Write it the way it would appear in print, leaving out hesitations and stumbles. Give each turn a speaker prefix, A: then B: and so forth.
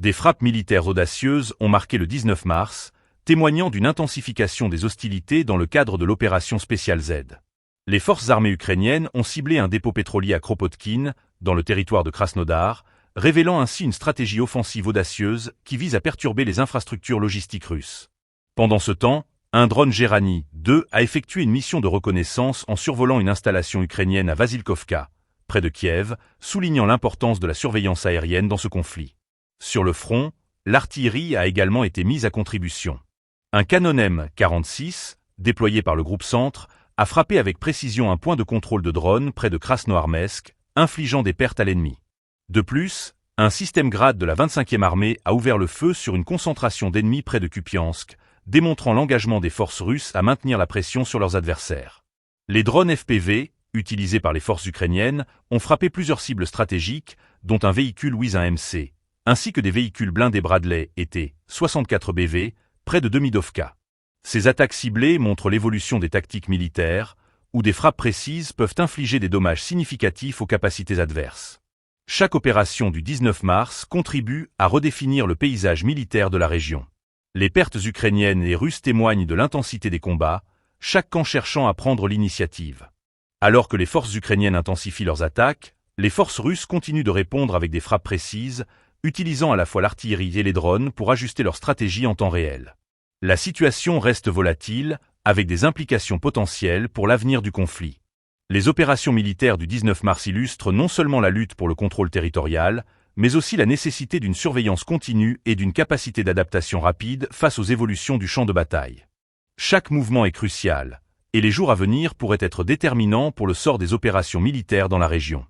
A: Des frappes militaires audacieuses ont marqué le 19 mars, témoignant d'une intensification des hostilités dans le cadre de l'opération Spéciale Z. Les forces armées ukrainiennes ont ciblé un dépôt pétrolier à Kropotkin, dans le territoire de Krasnodar, révélant ainsi une stratégie offensive audacieuse qui vise à perturber les infrastructures logistiques russes. Pendant ce temps, un drone Gerani 2 a effectué une mission de reconnaissance en survolant une installation ukrainienne à Vasilkovka, près de Kiev, soulignant l'importance de la surveillance aérienne dans ce conflit. Sur le front, l'artillerie a également été mise à contribution. Un canon M46, déployé par le groupe Centre, a frappé avec précision un point de contrôle de drone près de Krasnoarmeysk, infligeant des pertes à l'ennemi. De plus, un système Grad de la 25e armée a ouvert le feu sur une concentration d'ennemis près de Kupiansk, démontrant l'engagement des forces russes à maintenir la pression sur leurs adversaires. Les drones FPV, utilisés par les forces ukrainiennes, ont frappé plusieurs cibles stratégiques, dont un véhicule Wisn-MC, ainsi que des véhicules blindés Bradley et T-64 BV, près de Demidovka. Ces attaques ciblées montrent l'évolution des tactiques militaires, où des frappes précises peuvent infliger des dommages significatifs aux capacités adverses. Chaque opération du 19 mars contribue à redéfinir le paysage militaire de la région. Les pertes ukrainiennes et russes témoignent de l'intensité des combats, chaque camp cherchant à prendre l'initiative. Alors que les forces ukrainiennes intensifient leurs attaques, les forces russes continuent de répondre avec des frappes précises, utilisant à la fois l'artillerie et les drones pour ajuster leur stratégie en temps réel. La situation reste volatile, avec des implications potentielles pour l'avenir du conflit. Les opérations militaires du 19 mars illustrent non seulement la lutte pour le contrôle territorial, mais aussi la nécessité d'une surveillance continue et d'une capacité d'adaptation rapide face aux évolutions du champ de bataille. Chaque mouvement est crucial, et les jours à venir pourraient être déterminants pour le sort des opérations militaires dans la région.